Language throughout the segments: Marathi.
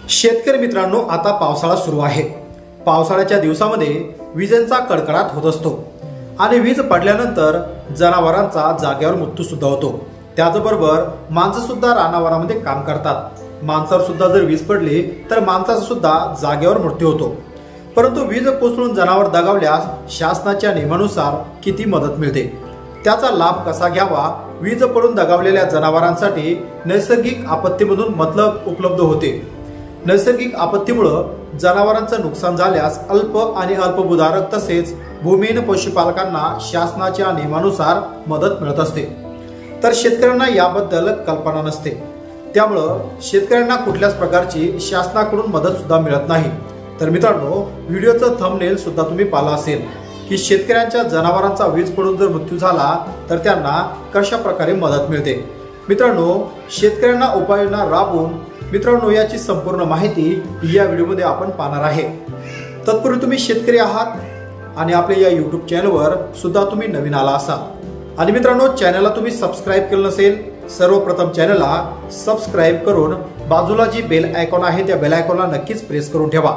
शेतकरी मित्रांनो, आता पावसाळा सुरू आहे। पावसाळ्याच्या दिवसामध्ये विजेंचा कडकडाट होत असतो आणि वीज पडल्यानंतर जनावरांचा जागेवर मृत्यू सुद्धा होतो। त्याचबरोबर माणसं सुद्धा रानावरामध्ये काम करतात। माणसावर सुद्धा जर वीज पडली तर माणसाचा सुद्धा जागेवर मृत्यू होतो। परंतु वीज कोसळून जनावर दगावल्यास शासनाच्या नियमानुसार किती मदत मिळते, त्याचा लाभ कसा घ्यावा, वीज पडून दगावलेल्या जनावरांसाठी नैसर्गिक आपत्तीमधून मतलब उपलब्ध होते। नैसर्गिक आपत्तीमुळे जनावरांचं नुकसान झाल्यास अल्प आणि अल्पभूधारक तसेच भूमिहीन पशुपालकांना शासनाच्या नियमानुसार मदत मिळत असते। तर शेतकऱ्यांना याबद्दल कल्पना नसते, त्यामुळे शेतकऱ्यांना कुठल्याच प्रकारची शासनाकडून मदत सुद्धा मिळत नाही। तर मित्रांनो, व्हिडिओचं थंबनेल सुद्धा तुम्ही पाहिलं असेल की शेतकऱ्यांच्या जनावरांचा वीज पडून जर मृत्यू झाला तर त्यांना कशा प्रकारे मदत मिळते। मित्रांनो, शेतकऱ्यांना उपाययोजना राबवून मित्रांनो याची संपूर्ण माहिती या व्हिडिओमध्ये आपण पाहणार आहे। तत्पूर्वी तुम्ही शेतकरी आहात आणि आपल्या या YouTube चॅनलवर सुद्धा तुम्ही नवीन आला असाल आणि मित्रांनो चॅनलला तुम्ही सबस्क्राइब केलं नसेल, सर्वप्रथम चॅनलला सबस्क्राइब करून बाजूला जी बेल आयकॉन आहे त्या बेल आयकॉनला नक्कीच प्रेस करून ठेवा,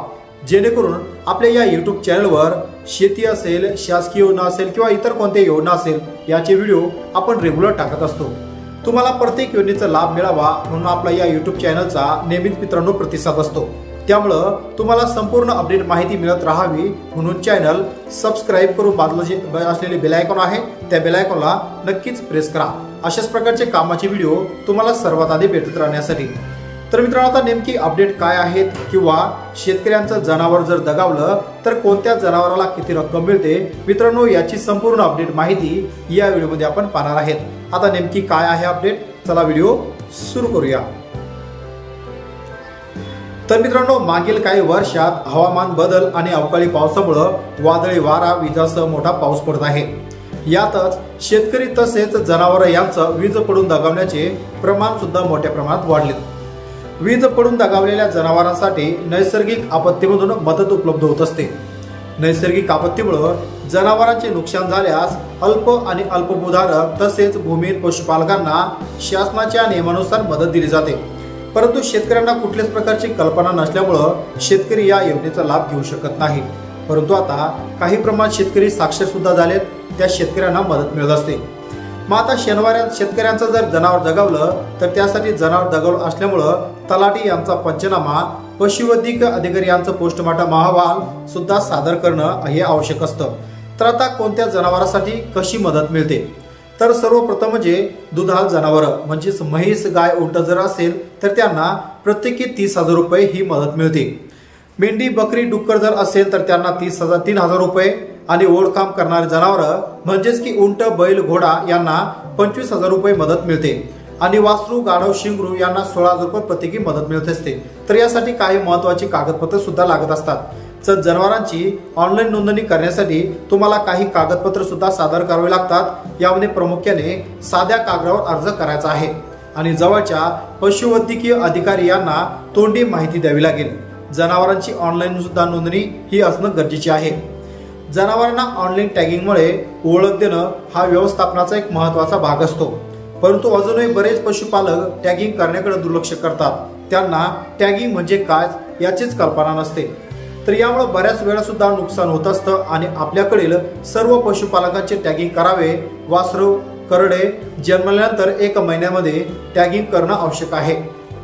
जेणेकरून आपल्या या YouTube चॅनलवर शेती असेल, शासकीय योजना असेल किंवा इतर कोणत्या योजना असेल याचे व्हिडिओ आपण रेग्युलर टाकत असतो। तुम्हाला प्रत्येक योजनेचा लाभ मिळावा म्हणून आपल्या या YouTube चॅनलचा नेहमीच मित्रांनो प्रतिसाद असतो। त्यामुळे तुम्हाला संपूर्ण अपडेट माहिती मिळत राहावी म्हणून चॅनल सबस्क्राइब करून बाजूला जे असलेले बेल आयकॉन आहे त्या बेल आयकॉनला नक्कीच प्रेस करा, अशाच प्रकारचे कामाचे व्हिडिओ तुम्हाला सर्वात आधी भेटत राहण्यासाठी। तर मित्रांनो, आता नेमकी अपडेट काय आहेत किंवा शेतकऱ्यांचं जनावर जर दगावलं तर कोणत्या जनावराला किती रक्कम मिळते, मित्रांनो याची संपूर्ण अपडेट माहिती या व्हिडिओमध्ये आपण पाहणार आहेत। आता नेमकी काय आहे अपडेट, चला व्हिडिओ सुरू करूया। तर मित्रांनो, मागील काही वर्षात हवामान बदल आणि अवकाळी पावसामुळे वादळी वारा, विजासह मोठा पाऊस पडत आहे। यातच शेतकरी तसेच जनावर यांचं वीज पडून दगावण्याचे प्रमाण सुद्धा मोठ्या प्रमाणात वाढले। वीज पडून दगावलेल्या जनावरांसाठी नैसर्गिक आपत्तीमधून मदत उपलब्ध होत असते। नैसर्गिक आपत्तीमुळे जनावरांचे नुकसान झाल्यास अल्प आणि अल्पभूधारक तसेच भूमिहीन पशुपालकांना शासनाच्या नियमानुसार मदत दिली जाते। परंतु शेतकऱ्यांना कुठल्याच प्रकारची कल्पना नसल्यामुळे शेतकरी या योजनेचा लाभ घेऊ शकत नाही। परंतु आता काही प्रमाणात शेतकरी साक्षर सुद्धा झालेत, त्या शेतकऱ्यांना मदत मिळत असते। मग आता शेतकऱ्यांचं जर जनावर दगावलं तर त्यासाठी जनावर दगावलं असल्यामुळं तलाठी यांचा पंचनामा, पशुवैद्यकीय अधिकारी यांचं पोस्टमॉर्टम अहवाल सुद्धा सादर करणं हे आवश्यक असतं। तर आता कोणत्या जनावरांसाठी कशी मदत मिळते, तर सर्वप्रथम म्हणजे दुधाळ जनावर म्हणजेच म्हैस, गाय, उंट जर असेल तर त्यांना प्रत्येकी 30,000 रुपये ही मदत मिळते। मेंढी, बकरी, डुक्कर जर असेल तर त्यांना 3,000 रुपये आणि ओढकाम करणारे जनावर म्हणजेच की उंट, बैल, घोडा यांना 25,000 रुपये मदत मिळते आणि वासरू, गाढव, शिंगरू यांना 16,000 रुपये प्रत्येकी मदत मिळत असते। तर यासाठी काही महत्त्वाची कागदपत्र सुद्धा लागत असतात। तर जनावरांची ऑनलाईन नोंदणी करण्यासाठी तुम्हाला काही कागदपत्र सुद्धा सादर करावे लागतात। यामध्ये प्रामुख्याने साध्या कागदावर अर्ज करायचा आहे आणि जवळच्या पशुवैद्यकीय अधिकारी यांना तोंडी माहिती द्यावी लागेल। जनावरांची ऑनलाईन सुद्धा नोंदणी ही असणं गरजेचे आहे। जनावरांना ऑनलाईन टॅगिंगमुळे ओळख देणं हा व्यवस्थापनाचा एक महत्त्वाचा भाग असतो। परंतु अजूनही बरेच पशुपालक टॅगिंग करण्याकडे दुर्लक्ष करतात, त्यांना टॅगिंग म्हणजे काय याचीच कल्पना नसते। तर यामुळे बऱ्याच वेळा सुद्धा नुकसान होत असतं आणि आपल्याकडील सर्व पशुपालकांचे टॅगिंग करावे। वासरू, करडे जन्मल्यानंतर 1 महिन्यामध्ये टॅगिंग करणं आवश्यक आहे।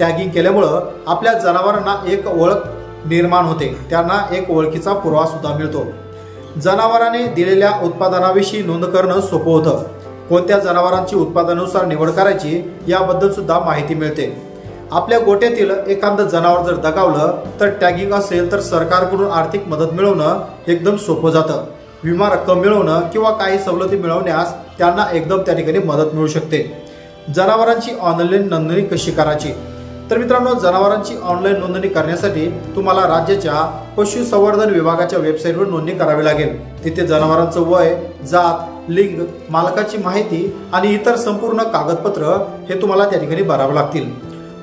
टॅगिंग केल्यामुळं आपल्या जनावरांना एक ओळख निर्माण होते, त्यांना एक ओळखीचा पुरावा सुद्धा मिळतो। जनावराने दिलेल्या उत्पादनाविषयी नोंद करणं सोपं होतं। कोणत्या जनावरांची उत्पादनानुसार निवड करायची याबद्दल सुद्धा माहिती मिळते। आपल्या गोट्यातील एखादं जनावर जर दगावलं तर टॅगिंग असेल तर सरकारकडून आर्थिक मदत मिळवणं एकदम सोपं जातं। विमा रक्कम मिळवणं किंवा काही सवलती मिळवण्यास त्यांना एकदम त्या ठिकाणी मदत मिळू शकते। जनावरांची ऑनलाईन नोंदणी कशी करायची, तर मित्रांनो, जनावरांची ऑनलाईन नोंदणी करण्यासाठी तुम्हाला राज्याच्या पशुसंवर्धन विभागाच्या वेबसाईटवर नोंदणी करावी लागेल। तिथे जनावरांचं वय, जात, लिंग, मालकाची माहिती आणि इतर संपूर्ण कागदपत्र हे तुम्हाला त्या ठिकाणी भरावे लागतील।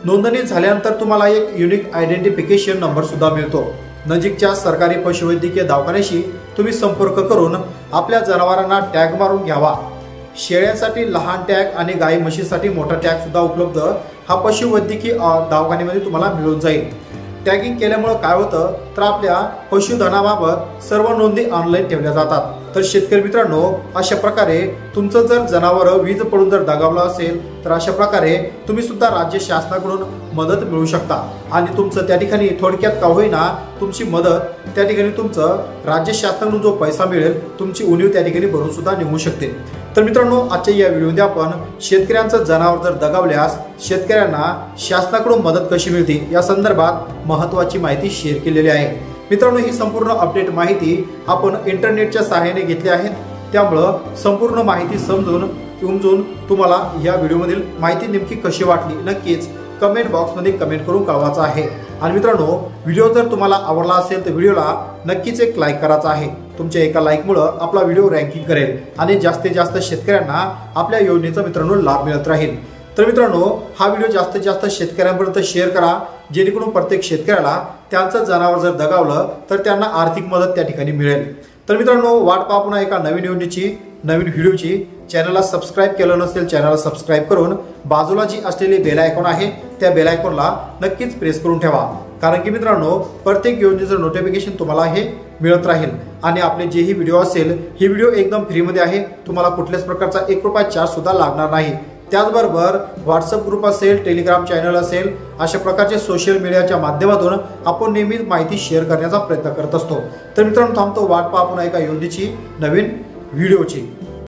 नोंदणी झाल्यानंतर तुम्हाला एक युनिक आयडेंटिफिकेशन नंबर सुद्धा मिळतो। नजीकच्या सरकारी पशुवैद्यकीय दवाखान्याशी तुम्ही संपर्क करून आपल्या जनावरांना टॅग मारून घ्यावा। शेळ्यांसाठी लहान टॅग आणि गाई म्हशीसाठी मोठा टॅग सुद्धा उपलब्ध हा पशुवैद्यकीय दवाखान्यामध्ये तुम्हाला मिळून जाईल। टॅगिंग केल्यामुळे काय होतं तर आपल्या पशुधनाबाबत सर्व नोंदी ऑनलाईन ठेवल्या जातात। तर शेतकरी मित्रांनो, अशा प्रकारे तुमचं जर जनावर वीज पडून जर दगावलं असेल तर अशा प्रकारे तुम्ही सुद्धा राज्य शासनाकडून मदत मिळू शकता आणि तुमचं त्या ठिकाणी थोडक्यात का होईना तुमची मदत त्या ठिकाणी तुमचं राज्य शासनाकडून जो पैसा मिळेल तुमची उणीव त्या ठिकाणी भरून सुद्धा निघू शकते। तर मित्रांनो, आजच्या या व्हिडिओमध्ये आपण शेतकऱ्यांचं जनावर जर दगावल्यास शेतकऱ्यांना शासनाकडून मदत कशी मिळते या संदर्भात महत्त्वाची माहिती शेअर केलेली आहे। मित्रांनो, ही संपूर्ण अपडेट माहिती आपण इंटरनेटच्या सहाय्याने घेतली आहे, त्यामुळं संपूर्ण माहिती समजून तुम्हाला या व्हिडिओमधील माहिती नेमकी कशी वाटली नक्कीच कमेंट बॉक्समध्ये कमेंट करून कळवायचं आहे। आणि मित्रांनो, व्हिडिओ जर तुम्हाला आवडला असेल तर व्हिडिओला नक्कीच एक लाईक करायचा आहे। तुमच्या एका लाईकमुळे आपला व्हिडिओ रँकिंग करेल आणि जास्तीत जास्त शेतकऱ्यांना आपल्या योजनेचा मित्रांनो लाभ मिळत राहील। तर मित्रांनो, हा व्हिडिओ जास्तीत जास्त शेतकऱ्यांपर्यंत शेअर करा, जेणेकरून प्रत्येक शेतकऱ्याला त्यांचं जनावर जर दगावलं तर त्यांना आर्थिक मदत त्या ठिकाणी मिळेल। तर मित्रांनो, वाट पाहा पुन्हा एका नवीन योजनेची, नवीन व्हिडिओची। चॅनलला सबस्क्राईब केलं नसेल चॅनलला सबस्क्राईब करून बाजूला जी असलेली बेल आयकॉन आहे त्या बेल आयकॉनला नक्कीच प्रेस करून ठेवा, कारण की मित्रांनो प्रत्येक योजनेचं नोटिफिकेशन तुम्हाला हे मिळत राहील। आणि आपले जेही व्हिडिओ असेल ही व्हिडिओ एकदम फ्रीमध्ये आहे, तुम्हाला कुठल्याच प्रकारचा 1 रुपया चार्ज सुद्धा लागणार नाही। त्याचबरोबर व्हॉट्सअप ग्रुप असेल, टेलिग्राम चॅनल असेल, अशा प्रकारचे सोशल मीडियाच्या माध्यमातून आपण नेहमीच माहिती शेअर करण्याचा प्रयत्न करत असतो। तर मित्रांनो, थांबतो, वाट पाहा पुन्हा एका योजनेची, नवीन व्हिडिओची।